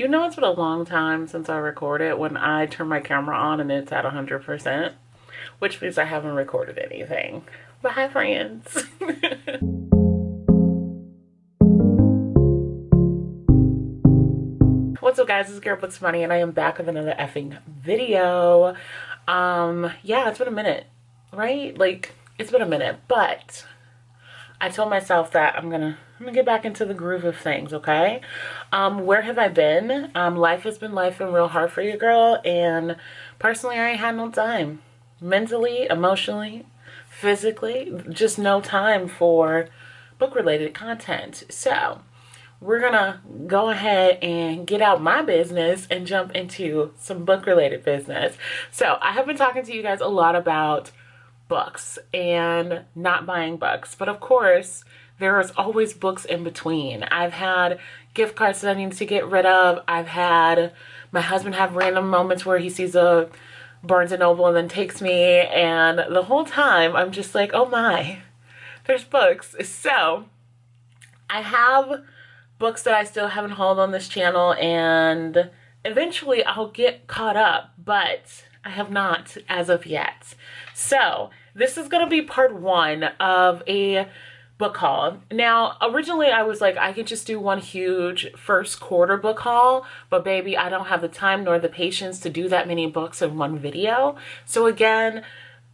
You know, it's been a long time since I recorded when I turn my camera on and it's at 100%, which means I haven't recorded anything. But hi, friends. What's up, guys? This is girl BooksWithBonnie, and I am back with another effing video. Yeah, it's been a minute, right? Like, it's been a minute, but I told myself that I'm gonna get back into the groove of things, okay? Where have I been? Life has been life and real hard for you, girl, and personally, I ain't had no time. Mentally, emotionally, physically, just no time for book-related content. So, we're gonna go ahead and get out my business and jump into some book-related business. So, I have been talking to you guys a lot about books and not buying books, but of course there is always books in between. I've had gift cards that I need to get rid of. I've had my husband have random moments where he sees a Barnes & Noble and then takes me, and the whole time I'm just like, oh my, there's books. So I have books that I still haven't hauled on this channel, and eventually I'll get caught up, but I have not as of yet. So this is going to be part one of a book haul. Now, originally I was like, I could just do one huge first quarter book haul, but baby, I don't have the time nor the patience to do that many books in one video. So again,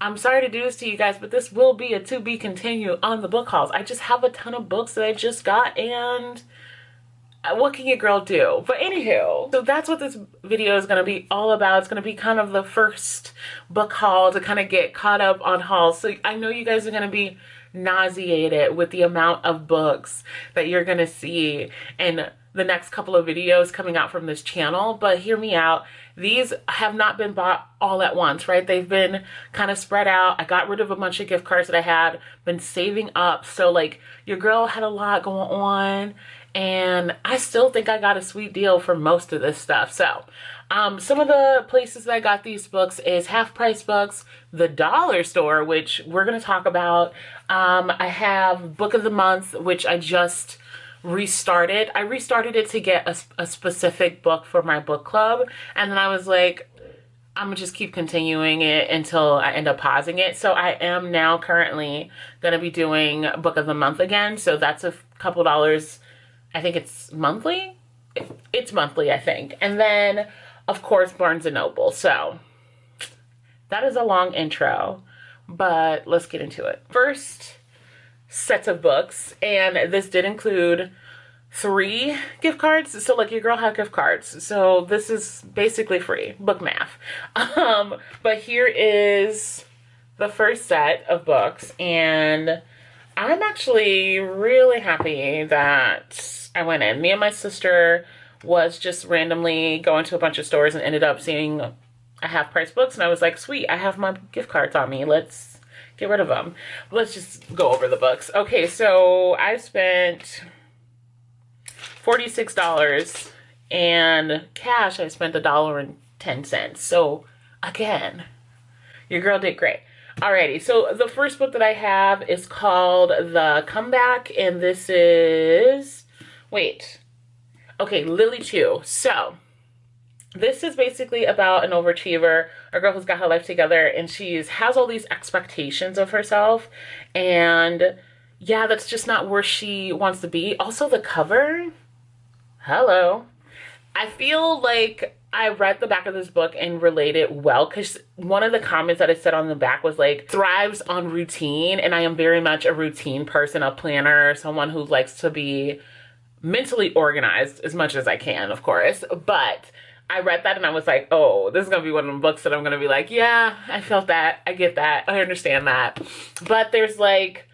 I'm sorry to do this to you guys, but this will be a to be continued on the book hauls. I just have a ton of books that I just got, and what can your girl do? But anywho, so that's what this video is going to be all about. It's going to be kind of the first book haul to kind of get caught up on hauls. So I know you guys are going to be nauseated with the amount of books that you're going to see in the next couple of videos coming out from this channel. But hear me out. These have not been bought all at once, right? They've been kind of spread out. I got rid of a bunch of gift cards that I had been saving up. So like your girl had a lot going on, and I still think I got a sweet deal for most of this stuff. So some of the places that I got these books is Half Price Books, the dollar store, which we're going to talk about. I have Book of the Month, which I just restarted. I restarted it to get a specific book for my book club, and then I was like, I'm gonna just keep continuing it until I end up pausing it. So I am now currently gonna be doing Book of the Month again. So that's a couple dollars. I think it's monthly. It's monthly, I think. And then, of course, Barnes & Noble. So that is a long intro, but let's get into it. First sets of books, and this did include 3 gift cards. So like your girl had gift cards. So this is basically free, book math. But here is the first set of books, and I'm actually really happy that I went in. Me and my sister was just randomly going to a bunch of stores and ended up seeing a Half Price Books, and I was like, sweet, I have my gift cards on me. Let's get rid of them. Let's just go over the books. Okay, so I spent $46, and cash I spent $1.10. So again, your girl did great. Alrighty, so the first book that I have is called The Comeback, and this is, Lily Chu. So this is basically about an overachiever, a girl who's got her life together, and she has all these expectations of herself, and yeah, that's just not where she wants to be. Also, the cover, hello. I feel like I read the back of this book and related well, because one of the comments that I said on the back was like, thrives on routine, and I am very much a routine person, a planner, someone who likes to be mentally organized as much as I can, of course. But I read that and I was like, oh, this is going to be one of the books that I'm going to be like, yeah, I felt that. I get that. I understand that. But there's like,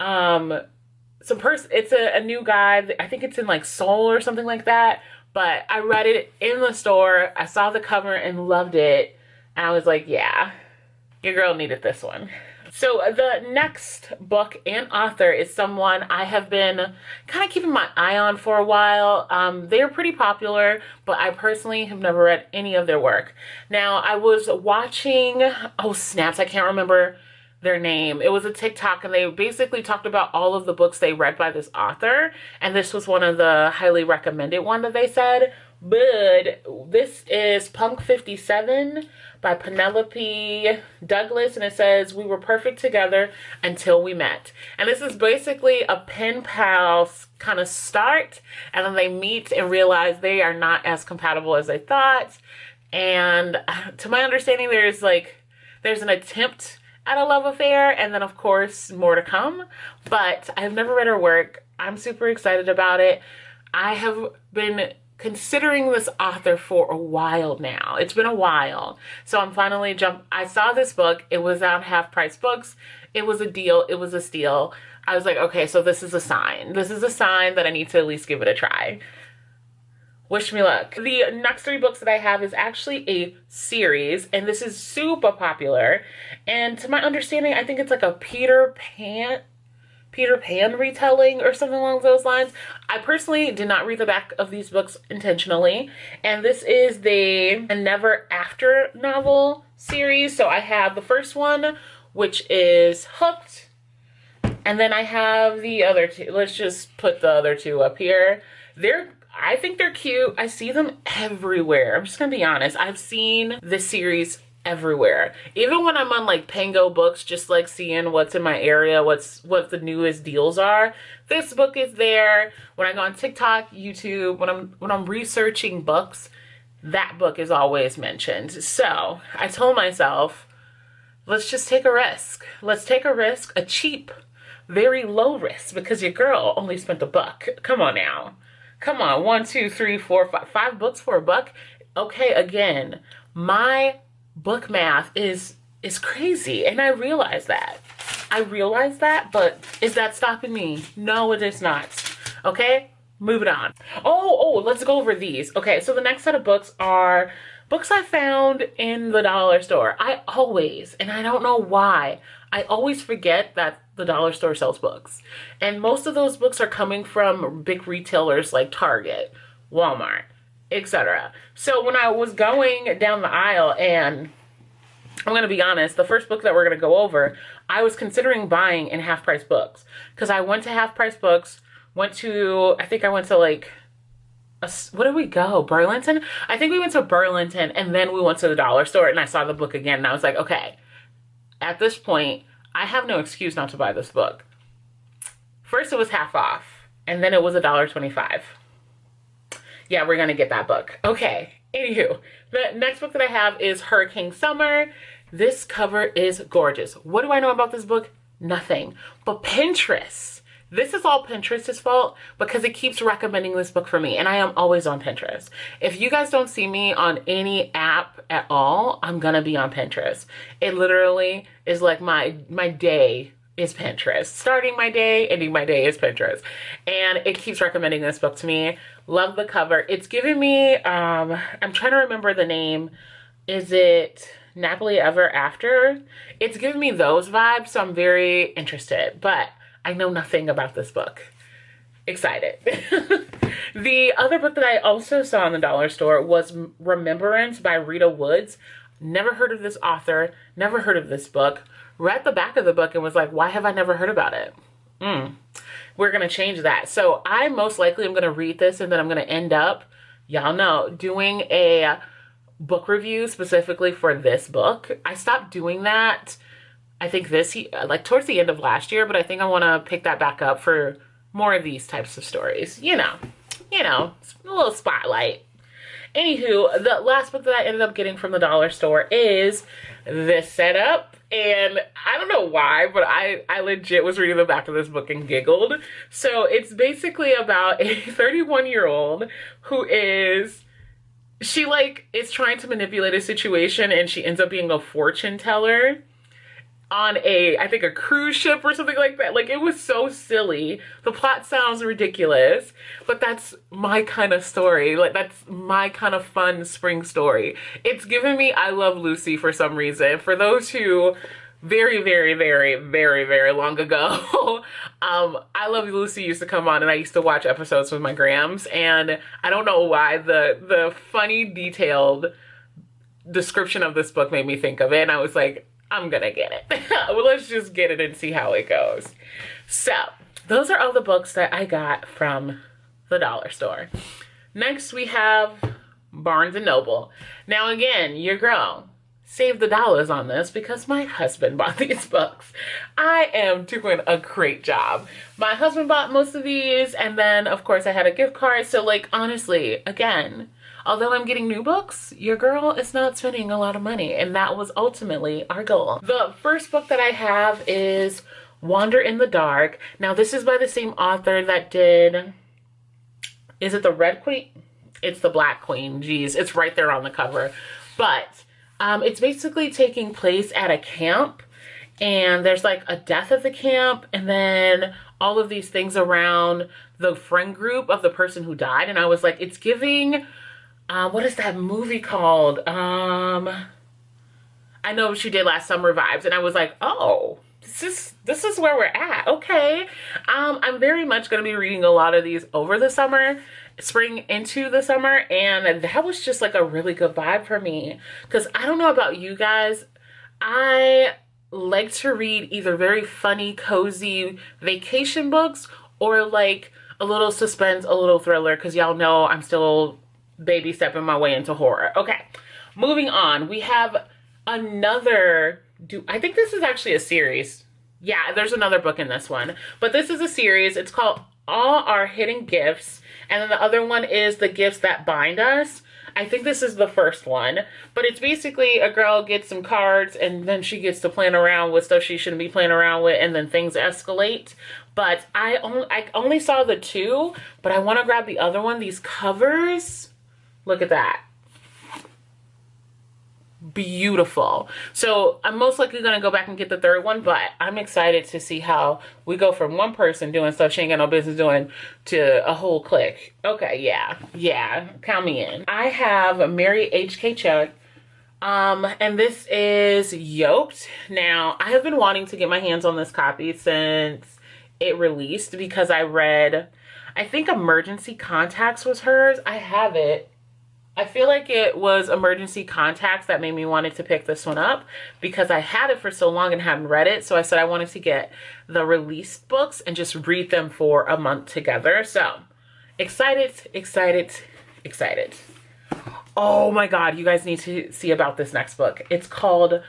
it's a new guy. I think it's in like Soul or something like that. But I read it in the store. I saw the cover and loved it. And I was like, yeah, your girl needed this one. So the next book and author is someone I have been kind of keeping my eye on for a while. They're pretty popular, but I personally have never read any of their work. Now, I was watching, oh snaps, I can't remember their name. It was a TikTok, and they basically talked about all of the books they read by this author, and this was one of the highly recommended one that they said. But this is Punk 57 by Penelope Douglas, and it says, we were perfect together until we met. And this is basically a pen pal kind of start, and then they meet and realize they are not as compatible as they thought. And to my understanding, there's an attempt at a love affair, and then of course more to come. But I've never read her work. I'm super excited about it. I have been considering this author for a while now. It's been a while. So I'm finally I saw this book. It was on Half Price Books. It was a deal. It was a steal. I was like, okay, so this is a sign. This is a sign that I need to at least give it a try. Wish me luck. The next 3 books that I have is actually a series, and this is super popular. And to my understanding, I think it's like a Peter Pan retelling or something along those lines. I personally did not read the back of these books intentionally, and this is the Never After novel series. So I have the first one, which is Hooked, and then I have the other 2. Let's just put the other 2 up here. I think they're cute. I see them everywhere. I'm just gonna be honest. I've seen this series everywhere. Even when I'm on like Pango Books, just like seeing what's in my area, what the newest deals are. This book is there. When I go on TikTok, YouTube, when I'm researching books, that book is always mentioned. So I told myself, let's just take a risk. Let's take a risk, a cheap, very low risk, because your girl only spent $1. Come on now. Come on, 1, 2, 3, 4, 5 books for $1. Okay, again, my book math is crazy, and I realize that. But is that stopping me? No, it is not. Okay, moving on. Oh, let's go over these. Okay, so the next set of books are books I found in the dollar store. I always, and I don't know why, I always forget that the dollar store sells books. And most of those books are coming from big retailers like Target, Walmart, etc. So when I was going down the aisle, and I'm going to be honest, the first book that we're going to go over, I was considering buying in Half Price Books. Because I went to Half Price Books, I think I went to like, what did we go? Burlington? I think we went to Burlington, and then we went to the dollar store, and I saw the book again, and I was like, okay, at this point, I have no excuse not to buy this book. First, it was half off, and then it was $1.25. Yeah, we're gonna get that book. Okay, anywho, the next book that I have is Hurricane Summer. This cover is gorgeous. What do I know about this book? Nothing. But Pinterest. This is all Pinterest's fault because it keeps recommending this book for me, and I am always on Pinterest. If you guys don't see me on any app at all, I'm gonna be on Pinterest. It literally is like my day is Pinterest. Starting my day, ending my day is Pinterest. And it keeps recommending this book to me. Love the cover. It's giving me, I'm trying to remember the name. Is it Napoli Ever After? It's giving me those vibes, so I'm very interested. But I know nothing about this book. Excited. The other book that I also saw in the dollar store was Remembrance by Rita Woods. Never heard of this author, never heard of this book. Read the back of the book and was like, why have I never heard about it? We're going to change that. So I most likely am going to read this, and then I'm going to end up, y'all know, doing a book review specifically for this book. I stopped doing that, I think like towards the end of last year, but I think I want to pick that back up for more of these types of stories. You know, a little spotlight. Anywho, the last book that I ended up getting from the dollar store is this setup. And I don't know why, but I legit was reading the back of this book and giggled. So it's basically about a 31-year-old who is trying to manipulate a situation, and she ends up being a fortune teller on I think a cruise ship or something like that. Like, it was so silly. The plot sounds ridiculous, but that's my kind of story. Like, that's my kind of fun spring story. It's given me I Love Lucy for some reason. For those who very, very, very, very, very long ago, I Love Lucy used to come on, and I used to watch episodes with my grams, and I don't know why the funny, detailed description of this book made me think of it, and I was like, I'm gonna get it. Well, let's just get it and see how it goes. So those are all the books that I got from the dollar store. Next, we have Barnes& and Noble. Now, again, your girl saved the dollars on this because my husband bought these books. I am doing a great job. My husband bought most of these, and then, of course, I had a gift card. So, like, honestly, again, although I'm getting new books, your girl is not spending a lot of money, and that was ultimately our goal. The first book that I have is Wander in the Dark. Now, this is by the same author that did... Is it the Red Queen? It's the Black Queen. Geez, it's right there on the cover. But it's basically taking place at a camp, and there's like a death at the camp, and then all of these things around the friend group of the person who died. And I was like, it's giving, what is that movie called? I know she did Last Summer vibes, and I was like, oh, this is where we're at. Okay. I'm very much going to be reading a lot of these over the summer, spring into the summer, and that was just like a really good vibe for me, because I don't know about you guys, I like to read either very funny, cozy vacation books or like a little suspense, a little thriller, because y'all know I'm still baby stepping my way into horror. Okay, moving on. We have another, I think this is actually a series. Yeah, there's another book in this one, but this is a series. It's called All Our Hidden Gifts, and then the other one is The Gifts That Bind Us. I think this is the first one, but it's basically a girl gets some cards, and then she gets to playing around with stuff she shouldn't be playing around with, and then things escalate. But I only saw the two, but I want to grab the other one. These covers, look at that. Beautiful. So I'm most likely going to go back and get the third one, but I'm excited to see how we go from one person doing stuff she ain't got no business doing to a whole clique. Okay, yeah, count me in. I have Mary H.K. Chuck, and this is Yoked. Now, I have been wanting to get my hands on this copy since it released because I read, I think Emergency Contacts was hers. I have it. I feel like it was Emergency Contacts that made me wanted to pick this one up because I had it for so long and hadn't read it. So I said I wanted to get the released books and just read them for a month together. So excited. Oh my God, you guys need to see about this next book. It's called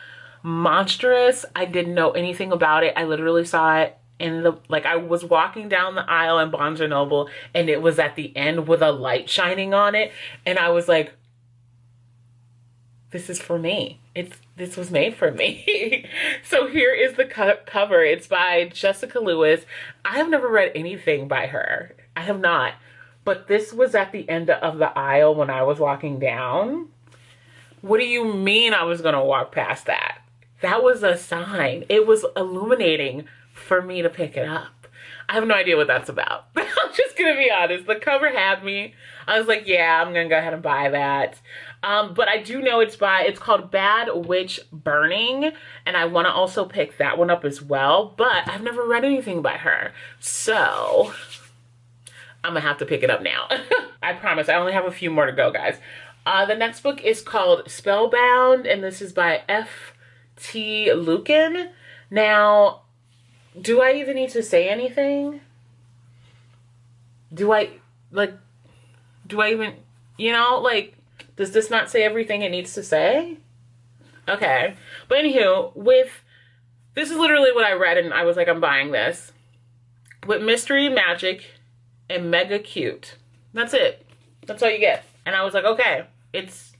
Monstrous. I didn't know anything about it. I literally saw it in the, like, I was walking down the aisle in Barnes& and Noble, and it was at the end with a light shining on it, and I was like, this is for me. This was made for me. So here is the cover. It's by Jessica Lewis. I have never read anything by her. I have not. But this was at the end of the aisle when I was walking down. What do you mean I was going to walk past that? That was a sign. It was illuminating for me to pick it up. I have no idea what that's about. I'm just gonna be honest. The cover had me. I was like, yeah, I'm gonna go ahead and buy that. But I do know it's called Bad Witch Burning, and I want to also pick that one up as well, but I've never read anything by her, so I'm gonna have to pick it up now. I promise. I only have a few more to go, guys. The next book is called Spellbound, and this is by F.T. Lucan. Now, do I even need to say anything? Do I even, you know, like, does this not say everything it needs to say? Okay. But anywho, this is literally what I read, and I was like, I'm buying this. With mystery, magic, and mega cute. That's it. That's all you get. And I was like, okay, it's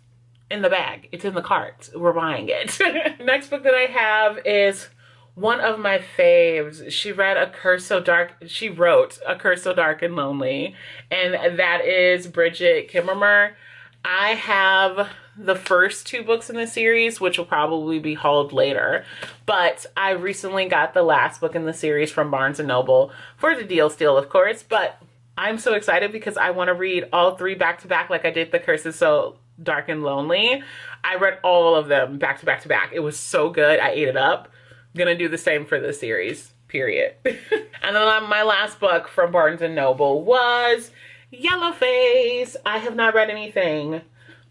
in the bag. It's in the cart. We're buying it. Next book that I have is one of my faves. She wrote A Curse So Dark and Lonely, and that is Bridget Kimmer. I have the first two books in the series, which will probably be hauled later, but I recently got the last book in the series from Barnes & Noble for the deal still, of course, but I'm so excited because I want to read all three back to back like I did The Curse is So Dark and Lonely. I read all of them back to back to back. It was so good. I ate it up. Gonna do the same for the series, period. And then my last book from Barnes & Noble was Yellowface. I have not read anything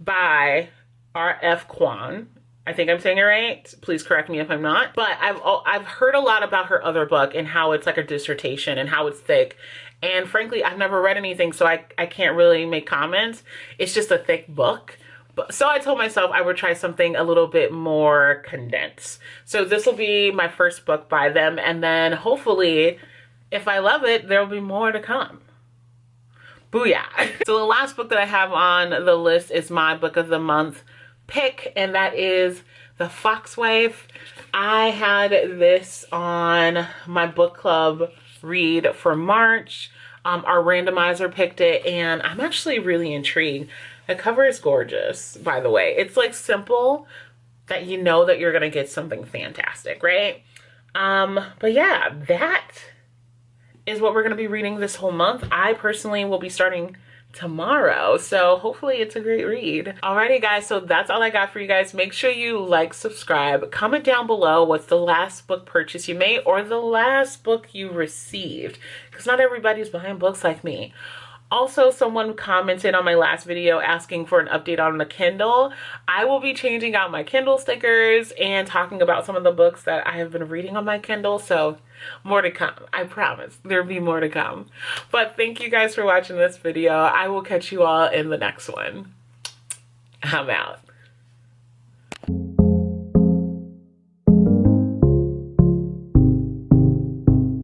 by R.F. Kuang. I think I'm saying it right. Please correct me if I'm not. But I've heard a lot about her other book and how it's like a dissertation and how it's thick. And frankly, I've never read anything, so I can't really make comments. It's just a thick book. So I told myself I would try something a little bit more condensed. So this will be my first book by them, and then hopefully, if I love it, there will be more to come. Booyah. So the last book that I have on the list is my book of the month pick, and that is The Foxwife. I had this on my book club read for March. Our randomizer picked it, and I'm actually really intrigued. The cover is gorgeous, by the way. It's like simple that you know that you're gonna get something fantastic, right? But yeah, that is what we're gonna be reading this whole month. I personally will be starting tomorrow, so hopefully it's a great read. Alrighty guys, so that's all I got for you guys. Make sure you like, subscribe, comment down below what's the last book purchase you made or the last book you received, because not everybody's buying books like me. Also, someone commented on my last video asking for an update on the Kindle. I will be changing out my Kindle stickers and talking about some of the books that I have been reading on my Kindle, so more to come. I promise there'll be more to come. But thank you guys for watching this video. I will catch you all in the next one. I'm out.